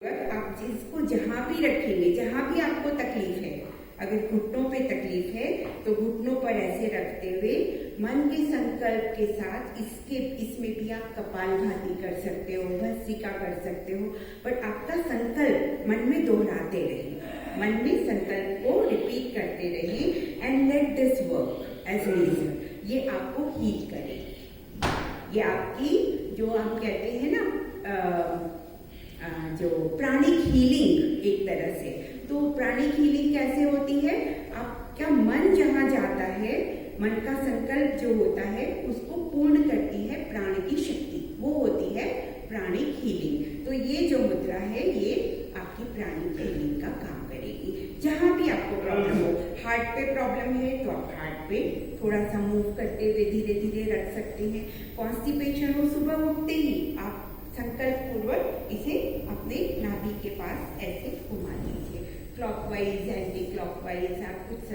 आप जिसको जहां भी रखेंगे, जहां भी आपको तकलीफ है, अगर घुटनों पे तकलीफ है तो घुटनों पर ऐसे रखते हुए मन के संकल्प के साथ इसमें भी आप कपालभाति कर सकते हो, भस्त्रिका कर सकते हो, बट आपका संकल्प मन में दोहराते रहे, मन में संकल्प को रिपीट करते रहे and let this work as reason. ये आपको हील करेगी। ये आपकी जो हम कहते हैं ना जो प्राणिक हीलिंग एक तरह से, तो प्राणिक हीलिंग कैसे होती है? आपका मन जहां जाता है, मन का संकल्प जो होता है उसको पूर्ण करती है प्राण की शक्ति, वो होती है प्राणिक हीलिंग। तो ये जो मुद्रा है ये आपकी प्राणिक हीलिंग का काम करेगी। जहां भी आपको प्रॉब्लम हो, हार्ट पे प्रॉब्लम है तो आप हार्ट पे थोड़ा सा मूव करते हुए धीरे धीरे रख सकते हैं। कॉन्स्टिपेशन हो, सुबह उठते ही आप संकल्प पूर्वक इसे अपने नाभि के पास ऐसे घुमा दीजिए, क्लॉकवाइज एंटी क्लॉकवाइज। आप कुछ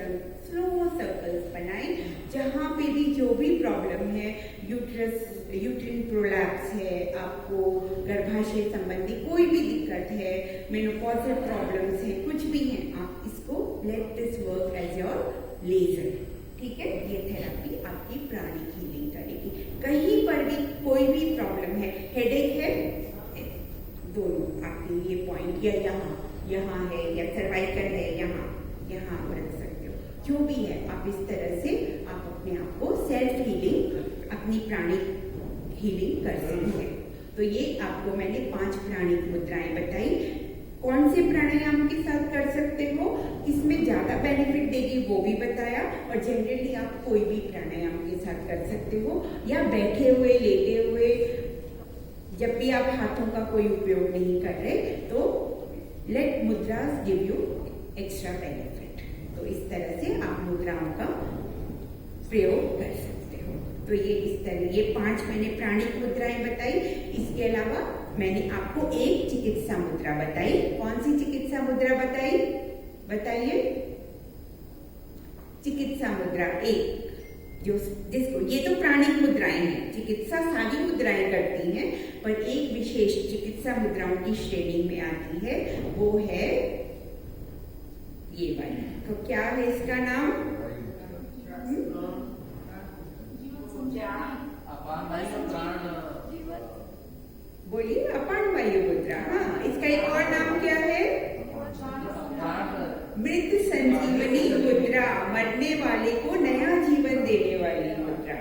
स्लो सर्कल्स बनाएं। जहां पे भी जो भी प्रॉब्लम है, यूट्रिन प्रोलैप्स है, आपको गर्भाशय संबंधी कोई भी दिक्कत है, मेनोपॉजल प्रॉब्लम्स है, कुछ भी है, आप इसको let this work as your ledger. ठीक है, ये थेरेपी आपकी प्राणिक हीलिंग करेगी। कहीं पर भी कोई भी प्रॉब्लम है, हेडेक है, दोनों आपके ये पॉइंट या यहाँ है या सर्वाइकल है, यहाँ रख सकते हो। जो भी है आप इस तरह से आप अपने आप को सेल्फ हीलिंग, अपनी प्राणिक हीलिंग कर सकते हैं। तो ये आपको मैंने 5 प्राणिक मुद्राएं बताई। कौन से प्राणायाम के साथ कर सकते हो, किसमें ज्यादा बेनिफिट देगी वो भी बताया, और जनरली आप कोई भी प्राणायाम के साथ कर सकते हो, या बैठे हुए, लेटे हुए, जब भी आप हाथों का कोई उपयोग नहीं कर रहे तो लेट मुद्रास गिव यू एक्स्ट्रा बेनिफिट। तो इस तरह से आप मुद्राओं का प्रयोग कर सकते हो। तो ये इस तरह, ये 5 मैंने प्राणिक मुद्राएं बताई। इसके अलावा मैंने आपको एक चिकित्सा मुद्रा बताई। कौन सी चिकित्सा मुद्रा बताई, बताइए? चिकित्सा मुद्रा एक, जिसको, ये तो प्राणिक मुद्राएं हैं, चिकित्सा सारी मुद्राएं करती हैं, पर एक विशेष चिकित्सा मुद्राओं की श्रेणी में आती है, वो है ये वाली। तो क्या है इसका नाम? बोलिए, अपान वायु मुद्रा। हाँ, इसका एक और नाम क्या है? मृत संजीवनी मुद्रा, मरने वाले को नया जीवन देने वाली मुद्रा।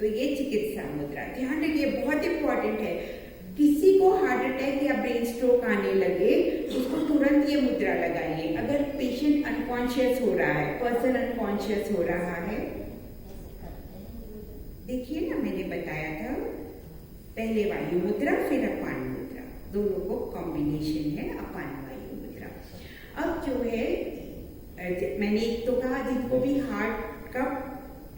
तो ये चिकित्सा मुद्रा, ध्यान रखिए, बहुत इंपॉर्टेंट है। किसी को हार्ट अटैक या ब्रेन स्ट्रोक आने लगे, उसको तुरंत ये मुद्रा लगाइए। अगर पेशेंट अनकॉन्शियस हो रहा है, पर्सन अनकॉन्शियस हो रहा है, देखिए ना, मैंने बताया था पहले वायु मुद्रा फिर अपान मुद्रा, दोनों को कॉम्बिनेशन है अपान वायु मुद्रा। अब जो है, मैंने एक तो कहा जिनको भी हार्ट का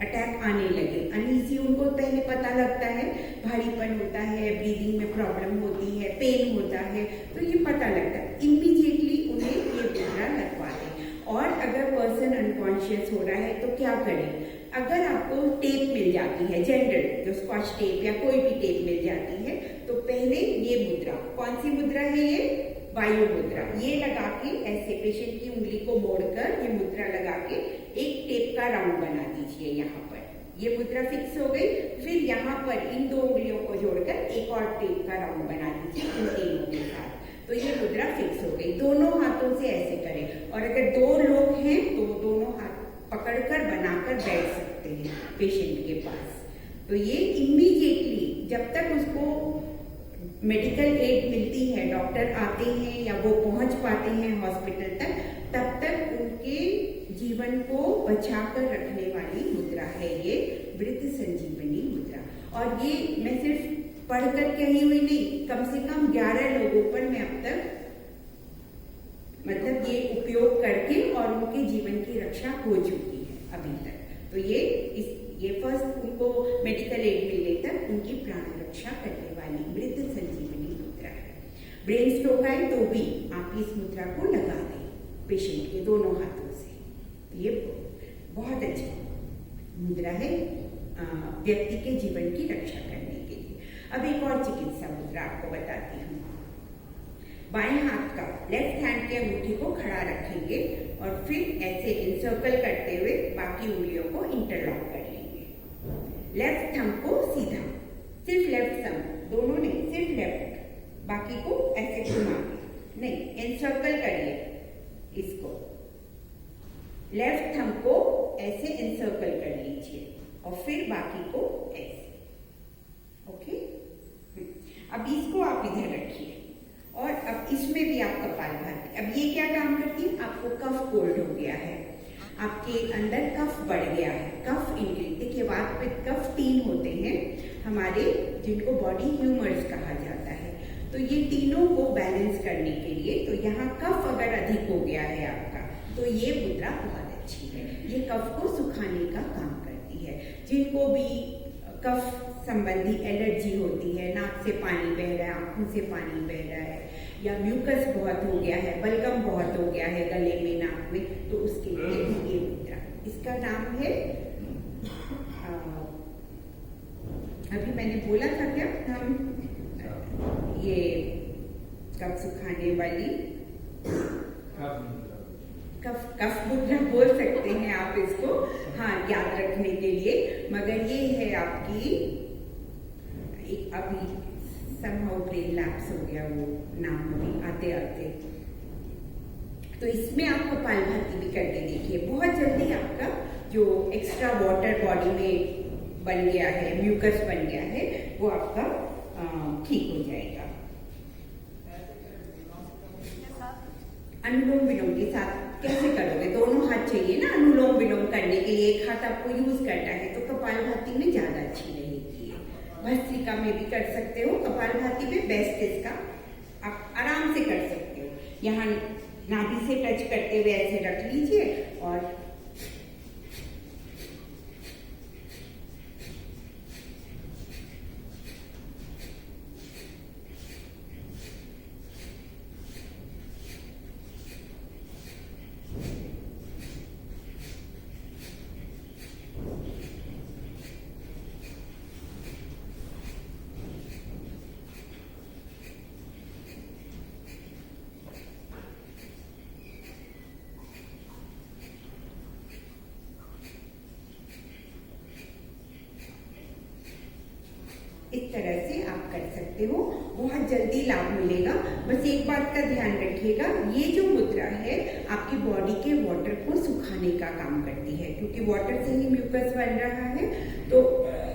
अटैक आने लगे, अनईजी, उनको पहले पता लगता है, भारीपन होता है, ब्रीदिंग में प्रॉब्लम होती है, पेन होता है, तो ये पता लगता है, इमीडिएटली उन्हें ये मुद्रा लगवा दें। और अगर पर्सन अनकॉन्शियस हो रहा है तो क्या करें? अगर आपको टेप मिल जाती है, जनरल जो स्कॉच टेप या कोई भी टेप मिल जाती है, तो पहले ये मुद्रा, कौन सी मुद्रा है ये? वायु मुद्रा। ये लगा के ऐसे पेशेंट की उंगली को मोड़कर ये मुद्रा लगा के एक टेप का राउंड बना दीजिए। यहाँ पर ये मुद्रा फिक्स हो गई, फिर यहाँ पर इन 2 उंगलियों को जोड़कर एक और टेप का राउंड बना दीजिए इन तीनों के साथ। तो ये मुद्रा फिक्स हो गई। दोनों हाथों से ऐसे करें, और अगर 2 लोग हैं तो दोनों हाथ पकड़कर बनाकर बैठ सकते हैं पेशेंट के पास। तो ये इमीडिएटली, जब तक उसको मेडिकल एड मिलती है, डॉक्टर आते हैं या वो पहुंच पाते हैं हॉस्पिटल तक, तब तक उनके जीवन को बचाकर रखने वाली मुद्रा है ये मृत संजीवनी मुद्रा। और ये मैं सिर्फ पढ़कर कही हुई नहीं, कम से कम 11 लोगों पर मैं अब तक मतलब ये उपयोग करके और उनके जीवन की रक्षा हो चुकी है अभी तक। तो ये फर्स्ट उनको मेडिकल एड मिलने तक उनकी प्राण रक्षा करने वाली मृत संजीवनी मुद्रा है। ब्रेन स्ट्रोक आए तो भी आप इस मुद्रा को लगा दें पेशेंट के दोनों हाथों से। ये बहुत अच्छी मुद्रा है व्यक्ति के जीवन की रक्षा करने के लिए। अब एक और चिकित्सा मुद्रा आपको बताती हूँ। बाएं हाथ का लेफ्ट हैंड के अंगूठे को खड़ा रखेंगे और फिर ऐसे इंसर्कल करते हुए बाकी उंगलियों को इंटरलॉक कर लेंगे। लेफ्ट थंब को सीधा, सिर्फ लेफ्ट थंब, दोनों नहीं, सिर्फ लेफ्ट, बाकी को ऐसे घुमा के नहीं, इंसर्कल करिए इसको। लेफ्ट थंब को ऐसे इंसर्कल कर लीजिए और फिर बाकी को ऐसे। ओके, अब इसको आप इधर रखिए और अब इसमें भी आप कपालभाति। अब ये क्या काम करती है, आपको कफ कोल्ड हो गया है, आपके अंदर कफ बढ़ गया है, कफ इंक्रीज। देखिए वात पित्त कफ 3 होते हैं हमारे, जिनको बॉडी ह्यूमर्स कहा जाता है। तो ये तीनों को बैलेंस करने के लिए, तो यहाँ कफ अगर अधिक हो गया है आपका, तो ये मुद्रा बहुत अच्छी है। ये कफ को सुखाने का काम करती है। जिनको भी कफ संबंधी एलर्जी होती है, नाक से पानी बह रहा है, आंखों से पानी बह रहा है, या म्यूकस बहुत हो गया है, बलगम बहुत हो गया है गले में, नाक में, तो उसके लिए ये मुद्रा, इसका नाम है अभी मैंने बोला था क्या, हम ये कफ सुखाने वाली कफ मुद्रा बोल सकते हैं आप इसको, हाँ, याद रखने के लिए। मगर ये है आपकी अभी समहाउ ब्रेन लैप्स हो गया वो नाम अभी आते आते। तो इसमें आप कपालभाति भी करके देखिए, बहुत जल्दी आपका जो एक्स्ट्रा वाटर बॉडी में बन गया है, म्यूकस बन गया है, वो आपका ठीक हो जाएगा। अनुलोम विलोम के साथ कैसे करोगे, दोनों हाथ चाहिए ना अनुलोम विलोम करने के लिए, एक हाथ आपको यूज करना है, तो कपालभाति में ज्यादा अच्छी रहेगी। भस्त्रिका में भी कर सकते हो, कपालभाति में बेस्ट इसका, आप आराम से कर सकते हो। यहाँ नाभि से टच करते हुए ऐसे रख लीजिए और इस तरह से आप कर सकते हो, बहुत जल्दी लाभ मिलेगा। बस एक बात का ध्यान रखिएगा, ये जो मुद्रा है आपकी बॉडी के वाटर को सुखाने का काम करती है, क्योंकि वाटर से ही म्यूकस बन रहा है। तो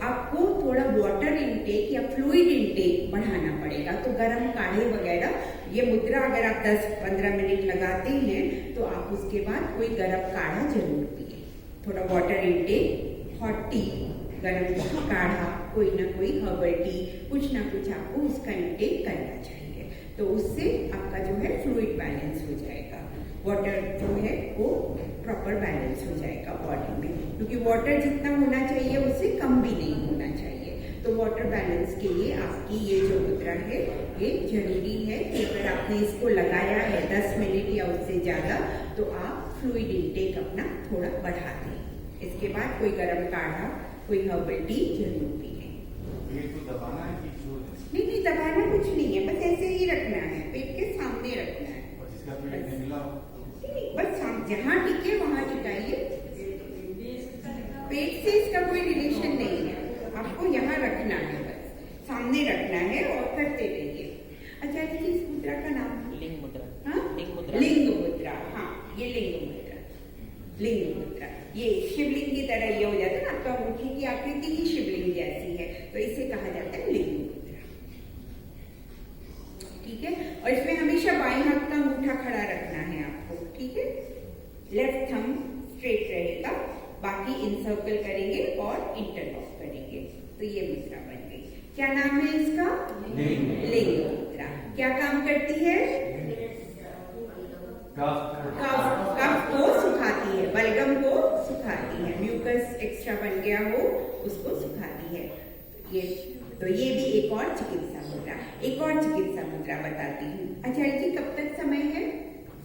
आपको थोड़ा वाटर इनटेक या फ्लूइड इनटेक बढ़ाना पड़ेगा। तो गर्म काढ़े वगैरह, ये मुद्रा अगर आप 10-15 मिनट लगाते हैं तो आप उसके बाद कोई गर्म काढ़ा जरूर पिए। थोड़ा वाटर इनटेक, हॉट टी, गर्म काढ़ा, कोई ना कोई हर्बल टी, कुछ ना कुछ आपको उसका इंटेक करना चाहिए। तो उससे आपका जो है फ्लूइड बैलेंस हो जाएगा, वाटर जो है वो प्रॉपर बैलेंस हो जाएगा बॉडी में, क्योंकि वाटर जितना होना चाहिए उससे कम भी नहीं होना चाहिए। तो वाटर बैलेंस के लिए आपकी ये जो मुद्रा है ये जरूरी है कि अगर आपने इसको लगाया है 10 मिनट या उससे ज़्यादा, तो आप फ्लूइड इंटेक अपना थोड़ा बढ़ा दें। इसके बाद कोई गर्म काढ़ा, कोई हर्बल टी जरूर पिए। पेट को दबाना है कि नहीं, दबाना कुछ नहीं है, बस ऐसे ही रखना है, पेट के सामने रखना है। और जिसका पेट नहीं मिला नहीं, बस जहाँ टिके वहाँ टिकाइए। पेट से इसका कोई रिलेशन नहीं है, आपको यहाँ रखना है, बस सामने रखना है और करते रहिए। अच्छा, इस मुद्रा का नाम लिंग मुद्रा। हाँ, लिंग मुद्रा। लिंग मुद्रा, हाँ, ये लिंग मुद्रा, लिंग मुद्रा। ये शिवलिंग की तरह ये हो जाता है ना, आपका अंगूठे की आकृति ही शिवलिंग जैसी है, तो इसे कहा जाता है लिंग मुद्रा। ठीक है, और इसमें हमेशा बाएं हाथ का अंगूठा खड़ा रखना है आपको। ठीक है, लेफ्ट थंब स्ट्रेट रहेगा, बाकी इनसर्कल करेंगे और इंटरलॉक करेंगे। तो ये मुद्रा बन गई। क्या नाम है इसका? लिंग मुद्रा। क्या काम करती है? कफ को सुखाती है, बलगम को सुखाती है, म्यूकस एक्स्ट्रा बन गया हो उसको सुखाती है। ये भी एक और चिकित्सा मुद्रा, एक और चिकित्सा मुद्रा बताती हूँ। आचार्य जी कब तक समय है?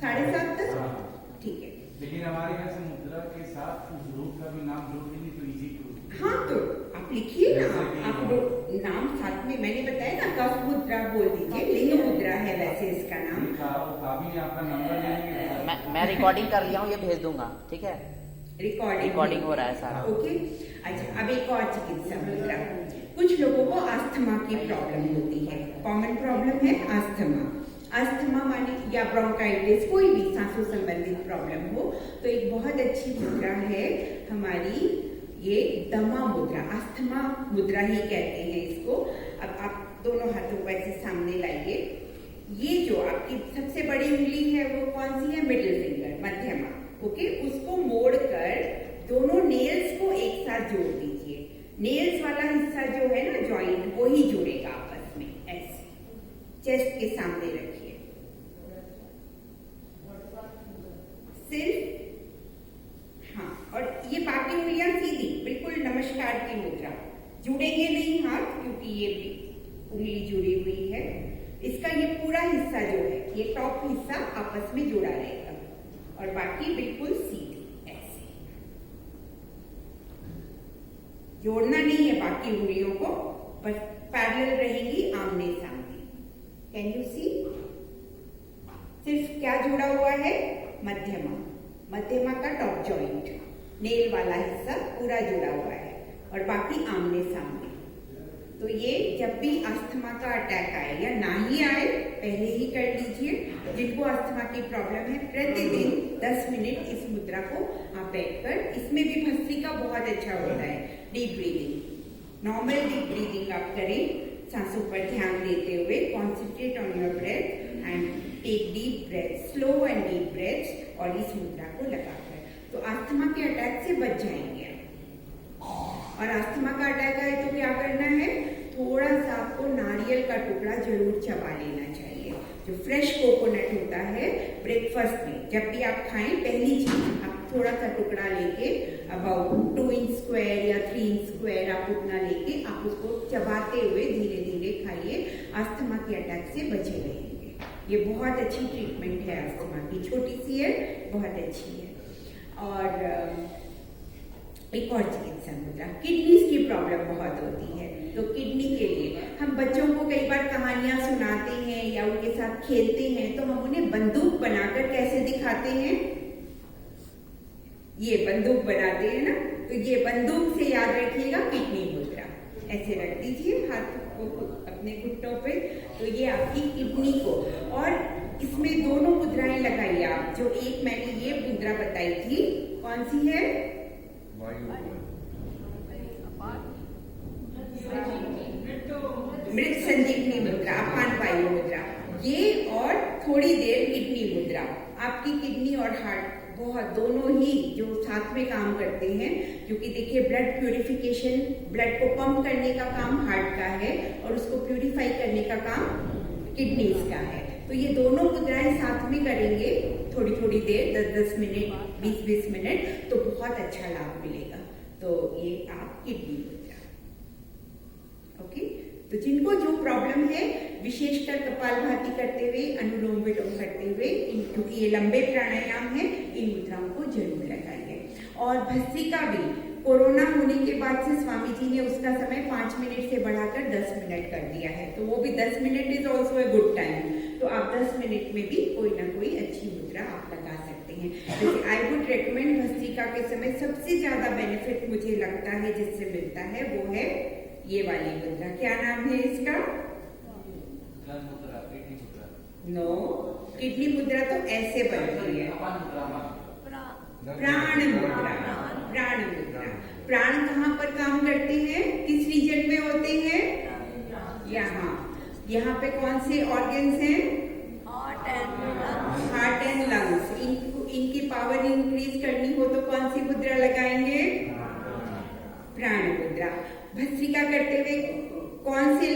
7:30 तक? ठीक है। लेकिन हमारे यहाँ से मुद्रा के साथ उस रूप का भी नाम जोड़ देंगे तो इजी टू। हाँ, तो आप लिखिए ना, आप नाम साथ में, मैंने बताया ना, कफ मुद्रा बोल दीजिए, लिंग मुद्रा है वैसे इसका नाम, वो काबिल है आपका नंबर लेंगे। मैं रिकॉर्डिंग कर लिया हूँ, ये भेज दूंगा, ठीक है? रिकॉर्डिंग हो रहा है सारा। ओके। अच्छा, अब एक और चिकित्सा मुद्रा। कुछ लोगों को अस्थमा की प्रॉब्लम होती है, कॉमन प्रॉब्लम है अस्थमा। अस्थमा माने या ब्रोंकाइटिस, कोई भी सांसों संबंधित प्रॉब्लम हो तो एक बहुत अच्छी मुद्रा है हमारी ये दमा मुद्रा, अस्थमा मुद्रा ही कहते हैं इसको। अब आप दोनों हाथों को ऐसे सामने लाइए। ये जो आपकी सबसे बड़ी उंगली है वो कौन सी है? मिडिल फिंगर, मध्यमा। ओके, उसको मोड़कर दोनों नेल्स को एक साथ जोड़ दीजिए। नेल्स वाला हिस्सा जो है ना जॉइंट, वो ही जुड़ेगा आपस में, ऐसे चेस्ट के सामने रखिए। सिर्फ हाँ, और ये बाकी उंगलियां सीधी, बिल्कुल नमस्कार की मुद्रा। जुड़ेंगे नहीं हाथ, क्योंकि ये भी उंगली जुड़ी हुई है। इसका ये पूरा हिस्सा जो है, ये टॉप हिस्सा आपस में जुड़ा रहेगा और बाकी बिल्कुल सीधी, ऐसे जोड़ना नहीं है बाकी उंगलियों को, बस पैरेलल रहेंगी आमने सामने। Can you see? सिर्फ क्या जुड़ा हुआ है? मध्यमा, मध्यमा का टॉप जॉइंट, नेल वाला हिस्सा पूरा जुड़ा हुआ है और बाकी आमने सामने। तो ये जब भी अस्थमा का अटैक आए या ना ही आए, पहले ही कर लीजिए। जिनको अस्थमा की प्रॉब्लम है, प्रतिदिन 10 मिनट इस मुद्रा को आप बैठकर, इसमें भी भस्त्रिका बहुत अच्छा होता है। Deep breathing, normal deep breathing आप करें, सांसों पर ध्यान देते हुए। Concentrate on your breath and take deep breath, slow and deep breath, और इस मुद्रा को लगाकर तो अस्थमा के अटैक से बच जाएंगे। और अस्थमा का अटैक आए तो क्या करना है? थोड़ा सा आपको नारियल का टुकड़ा जरूर चबा लेना चाहिए। जो फ्रेश कोकोनट होता है, ब्रेकफास्ट में जब भी आप खाएं, पहली चीज आप थोड़ा सा टुकड़ा लेके, अबाउट 2 इंच स्क्वायर या 3 इंच स्क्वायर आप उतना लेके आप उसको चबाते हुए धीरे धीरे खाइए। अस्थमा के अटैक से बचे रहेंगे। ये बहुत अच्छी ट्रीटमेंट है अस्थमा की, छोटी सी है, बहुत अच्छी है। और एक और चिकित्सा मुद्रा, किडनीज की प्रॉब्लम बहुत होती है, तो किडनी के लिए हम बच्चों को कई बार कहानियां सुनाते हैं या उनके साथ खेलते हैं, तो हम उन्हें बंदूक बनाकर कैसे दिखाते हैं? ये बंदूक बनाते हैं ना, तो ये बंदूक से याद रखिएगा किडनी मुद्रा। ऐसे रख दीजिए हाथ को अपने घुटनों पे, तो ये आपकी किडनी को, और इसमें दोनों मुद्राएं लगाइए आप। जो एक मैंने ये मुद्रा बताई थी, कौन सी है? मृत संजीवनी मुद्रा, अपान वायु मुद्रा, ये और थोड़ी देर किडनी मुद्रा। आपकी किडनी और हार्ट बहुत दोनों ही जो साथ में काम करते हैं, क्योंकि देखिए ब्लड प्यूरिफिकेशन, ब्लड को पंप करने का काम हार्ट का है और उसको प्यूरिफाई करने का काम किडनीज का है। तो ये दोनों मुद्राएं साथ में करेंगे थोड़ी थोड़ी देर, 10-10 मिनट, 20-20 मिनट, तो बहुत अच्छा लाभ मिलेगा। तो ये आप किडनी मुद्रा। ओके, तो जिनको जो प्रॉब्लम है, विशेषकर कपालभाति करते हुए, अनुलोम विलोम करते हुए, क्योंकि ये लंबे प्राणायाम है, इन मुद्राओं को जरूर लगाइए। और भस्त्रिका भी कोरोना होने के बाद से स्वामी जी ने उसका समय 5 मिनट से बढ़ाकर 10 मिनट कर दिया है, तो वो भी 10 minute is also a good time. तो आप 10 मिनट में भी कोई ना कोई अच्छी मुद्रा आप लगा सकते हैं। जैसे आई वुड रेकमेंड, भस्त्रिका के समय सबसे ज्यादा बेनिफिट मुझे लगता है जिससे मिलता है, वो है ये वाली मुद्रा। क्या नाम है इसका? नो, किडनी मुद्रा तो ऐसे बनती है, प्राण मुद्रा। प्राण मुद्रा, प्राण कहाँ पर काम करते हैं? किस रीजन में होते हैं? यहाँ। यहाँ पे कौन से ऑर्गन्स हैं? Heart and lungs. इनकी पावर इंक्रीज करनी हो तो कौन सी मुद्रा लगाएंगे? प्राण मुद्रा। भस्त्रिका करते हुए कौन से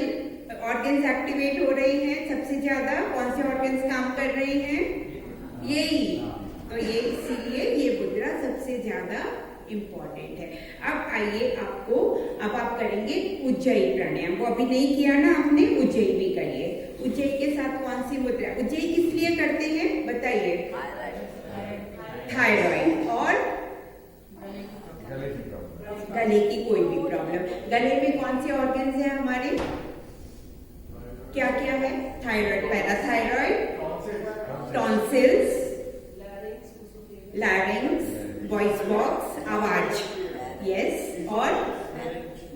ऑर्गन्स एक्टिवेट हो रहे हैं सबसे ज्यादा? कौन से ऑर्गन्स काम कर रहे हैं? यही। तो ये इसीलिए ये मुद्रा सबसे ज्यादा इम्पोर्टेंट है। अब आइए आपको, अब आप करेंगे उज्जयी प्राणायाम। वो अभी नहीं किया ना आपने, उज्जयी भी करिए। उज्जयी के साथ कौन सी मुद्रा? उज्जयी किस लिए करते हैं बताइए? थायराइड और गले की कोई भी प्रॉब्लम। गले में कौन से ऑर्गन्स हैं हमारे? क्या क्या है? Thyroid, parathyroid, tonsils, larynx, voice box, आवाज, यस, और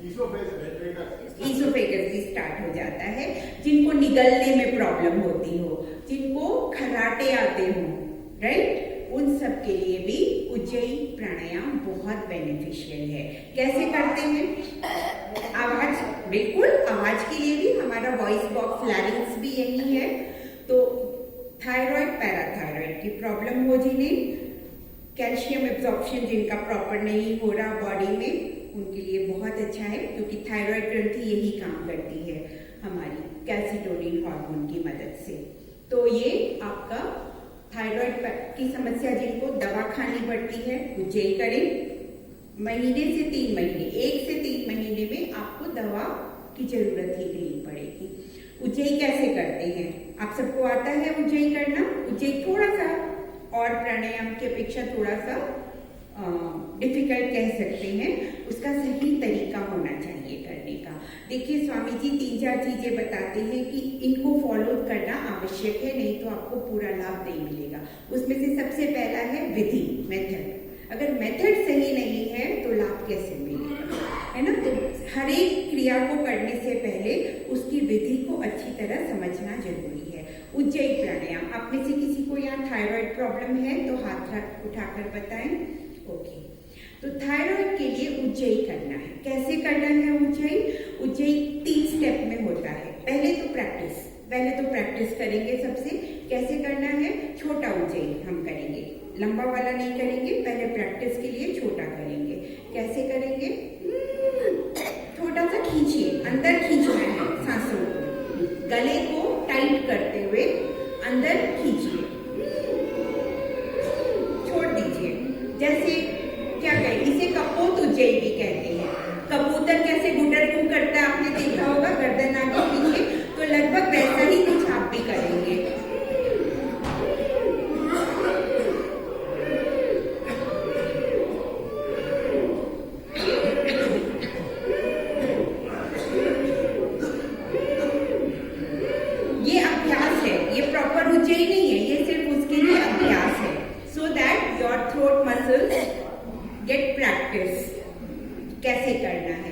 ईसोफेगस भी स्टार्ट हो जाता है। जिनको निगलने में प्रॉब्लम होती हो, जिनको खर्राटे आते हो, राइट, उन सब के लिए भी उज्जयी प्राणायाम बहुत बेनिफिशियल है। कैसे करते हैं? आवाज, बिल्कुल आवाज के लिए भी हमारा वॉइस बॉक्स, लैरिंक्स भी यही है। तो थायराइड, पैराथायराइड की प्रॉब्लम हो, जिन्हें कैल्शियम एब्जॉर्प्शन जिनका प्रॉपर नहीं हो रहा बॉडी में, उनके लिए बहुत अच्छा है, क्योंकि थायराइड ग्रंथि यही काम करती है हमारी कैल्सिटोनिन हार्मोन की मदद से। तो ये आपका थायराइड की समस्या जिनको दवा खानी पड़ती है, उज्जयी करें। महीने से 3 महीने, 1 से 3 महीने में आपको दवा की जरूरत ही नहीं पड़ेगी। उज्जयी कैसे करते हैं? आप सबको आता है उज्जयी करना? उज्जयी थोड़ा सा और प्राणायाम की अपेक्षा थोड़ा सा डिफिकल्ट कह सकते हैं। उसका सही तरीका होना चाहिए करने का। देखिए, स्वामी जी 3-4 चीजें बताते हैं कि इनको फॉलो करना आवश्यक है, नहीं तो आपको पूरा लाभ नहीं मिलेगा। उसमें से सबसे पहला है विधि, मेथड। अगर मेथड सही नहीं है तो लाभ कैसे मिलेगा, है ना? तो हर एक क्रिया को करने से पहले उसकी विधि को अच्छी तरह समझना जरूरी है। उज्जयी प्राणायाम, आप में से किसी को यहाँ थायराइड प्रॉब्लम है तो हाथ उठाकर बताएं। ओके, तो थायराइड के लिए उज्जयी करना है। कैसे करना है उज्जयी? उज्जयी 3 स्टेप में होता है। पहले तो प्रैक्टिस करेंगे सबसे। कैसे करना है? छोटा उज्जयी हम करेंगे, लंबा वाला नहीं करेंगे। पहले प्रैक्टिस के लिए छोटा करेंगे। कैसे करेंगे? छोटा सा खींचिए, अंदर खींचना है सांसों को, गले को टाइट करते हुए अंदर खींचिए, छोड़ दीजिए। जैसे क्या कहें, इसे कपोत उज्जयी भी कहते हैं। कबूतर कैसे गुडरगू करता है आपने देखा होगा, गर्दन आगे पीछे, तो लगभग वैसा ही कुछ आप भी करेंगे। ये अभ्यास है, ये प्रॉपर उज्जयी नहीं है, ये सिर्फ उसके लिए अभ्यास है, so that your throat muscles get practice. कैसे करना है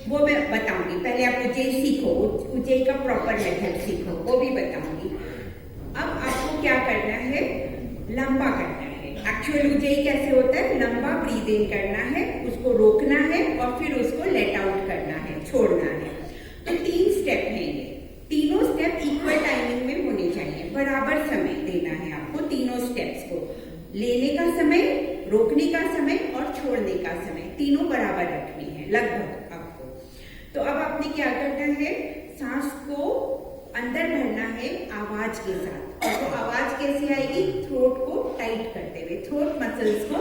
वो मैं बताऊंगी। पहले आप उज्जयी सीखो, उज्जयी का प्रॉपर मेथड सीखो, वो भी बताऊंगी। अब आपको क्या करना है? लंबा करना है। एक्चुअल उज्जयी कैसे होता है? लंबा ब्रीद इन करना है, उसको रोकना है और फिर उसको लेट आउट करना है, छोड़ना है। तो 3 स्टेप हैं ये। तीनों स्टेप इक्वल टाइमिंग में होने चाहिए, बराबर समय देना है आपको तीनों स्टेप्स को। लेने का समय, रोकने का समय और छोड़ने का समय, तीनों बराबर रखनी है लगभग आपको। तो अब आपने क्या करना है? सांस को अंदर भरना है आवाज के साथ। तो आवाज कैसे आएगी? थ्रोट को टाइट करते हुए, थ्रोट मसल्स को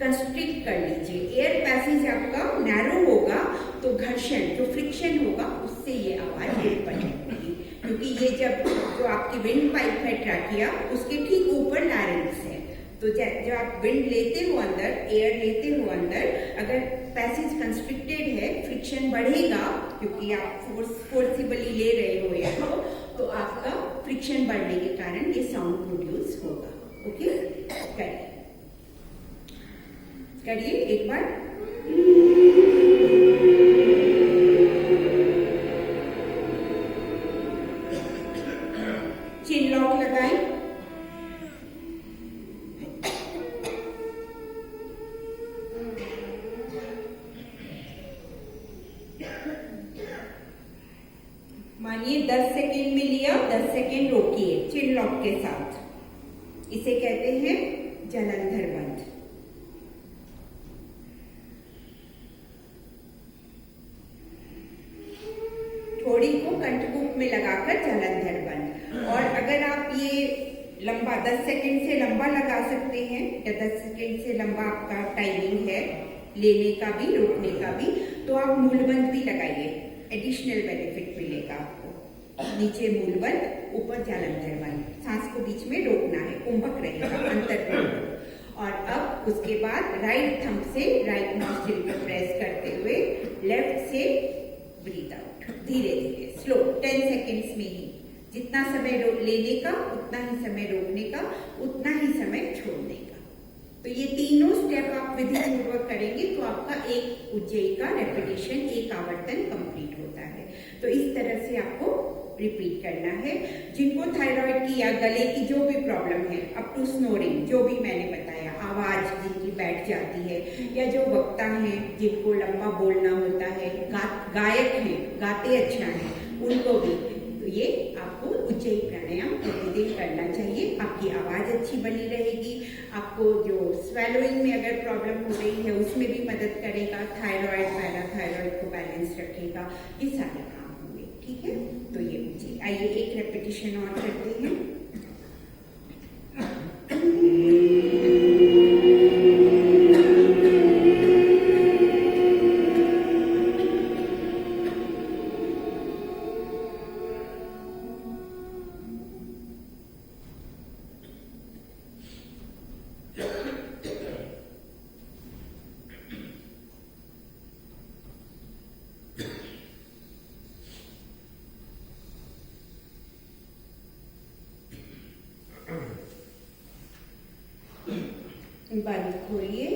कंस्ट्रिक्ट कर लीजिए। एयर पैसेज आपका नैरो होगा तो घर्षण, जो फ्रिक्शन होगा, उससे ये आवाज बनेगी। क्योंकि ये जब जो आपकी विंड पाइप है ट्रैकिया, उसके ठीक ऊपर लैरिंक्स है। तो जब आप विंड लेते हो अंदर, एयर लेते हो अंदर, अगर पैसेज कंस्ट्रिक्टेड है, फ्रिक्शन बढ़ेगा क्योंकि आप फोर्सिबली ले रहे हो एयर को, तो आपका फ्रिक्शन बढ़ने के कारण ये साउंड प्रोड्यूस होगा। ओके, करिए एक बार। चिन लॉक लगाएं। मानिए 10 सेकेंड में लिया, 10 सेकेंड रोकिए चिन लॉक के साथ। इसे कहते हैं जलंधर बंध। थोड़ी को कंठकूप में लगाकर जलंधर बंध। और अगर आप ये लंबा 10 सेकेंड से लंबा लगा सकते हैं, या 10 सेकेंड से लंबा आपका टाइमिंग है लेने का भी रोकने का भी, तो आप मूलबंध भी लगाइए, एडिशनल बेनिफिट मिलेगा आपको। नीचे मूलबंध, ऊपर जालंधर बंध। सांस को बीच में रोकना है, कुंभक रहेगा, अंतर कुंभक। और अब उसके बाद राइट थंब से राइट नॉस्ट्रिल को प्रेस करते हुए लेफ्ट से ब्रीथ आउट, धीरे धीरे, स्लो, 10 सेकेंड्स में ही जितना समय लेने का उतना ही समय रोकने का, उतना ही समय छोड़ने का। तो ये तीनों स्टेप आप विधि पूर्वक करेंगे तो आपका एक उज्जयी का रेपिटेशन, एक आवर्तन कंप्लीट होता है। तो इस तरह से आपको रिपीट करना है। जिनको थायराइड की या गले की जो भी प्रॉब्लम है, अप टू स्नोरिंग, जो भी मैंने बताया, आवाज जिनकी बैठ जाती है, या जो वक्ता हैं जिनको लंबा बोलना होता है, गायक हैं, गाते अच्छा हैं, उनको भी तो ये आपको उज्जयी प्राणायाम प्रतिदिन करना चाहिए। आपकी आवाज अच्छी बनी रहेगी। आपको जो स्वेलोइंग में अगर प्रॉब्लम हो रही है उसमें भी मदद करेगा। थायराइड, पैराथायराइड को बैलेंस रखेगा। ये सारे काम होंगे, ठीक है। तो ये उज्जयी, आइए एक रेपिटेशन और करते हैं। बारी खोलिए,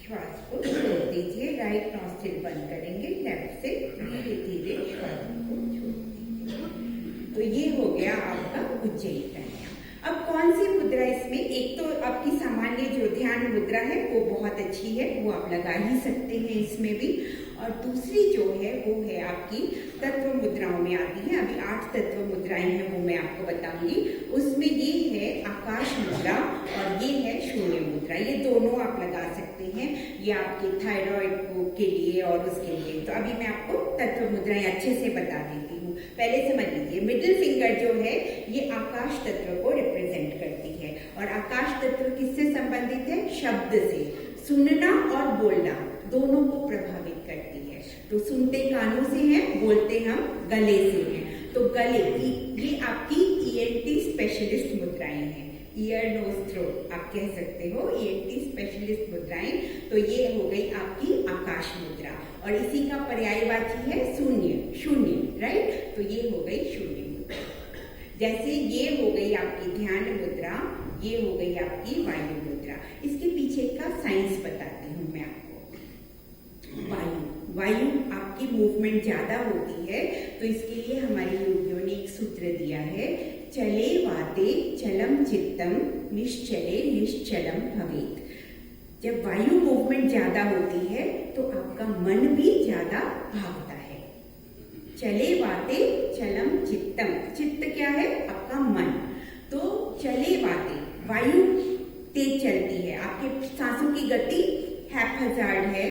श्वास को छोड़ दीजिए। राइट नॉस्ट्रिल बंद करेंगे, लेफ्ट से धीरे धीरे श्वास को छोड़ दीजिए। तो ये हो गया आपका उज्जयी प्राणायाम। अब कौन सी मुद्रा इसमें, एक तो आपकी सामान्य जो ध्यान मुद्रा है वो बहुत अच्छी है, वो आप लगा ही सकते हैं इसमें भी। और दूसरी जो है वो है आपकी तत्व मुद्राओं में आती है। अभी 8 तत्व मुद्राएं हैं, वो मैं आपको बताऊंगी। उसमें ये है आकाश मुद्रा और ये है शून्य मुद्रा। ये दोनों आप लगा सकते हैं, ये आपके थायराइड के लिए और उसके लिए। तो अभी मैं आपको तत्व मुद्राएं अच्छे से बता देती हूँ। पहले समझ लीजिए, मिडिल फिंगर जो है ये आकाश तत्व को रिप्रेजेंट करती है। और आकाश तत्व किससे संबंधित है? शब्द से। सुनना और बोलना दोनों को प्रभावित करती है। तो सुनते कानों से हैं, बोलते हम गले से हैं। तो गले की ये आपकी ईएनटी स्पेशलिस्ट मुद्राएं हैं। ईयर, नोज, थ्रोट आप कह सकते हो, ईएनटी स्पेशलिस्ट मुद्राएं। तो ये हो गई आपकी आकाश मुद्रा और इसी का पर्यायवाची है शून्य, शून्य, राइट। तो ये हो गई शून्य मुद्रा। जैसे ये हो गई आपकी ध्यान मुद्रा, ये हो गई आपकी वायु मुद्रा। इसके पीछे का साइंस बताती हूँ मैं आपको। वायु आपकी मूवमेंट ज्यादा होती है, तो इसके लिए हमारे योगियों ने एक सूत्र दिया है, चले वाते चलम चित्तम निश्चले निश्चलम भवेत। जब वायु मूवमेंट ज्यादा होती है तो आपका मन भी ज्यादा भागता है। चले वाते चलम चित्तम, चित्त क्या है? आपका मन। तो चले वाते, वायु तेज चलती है, आपके सांसों की गति हैप्पीजार्ड है।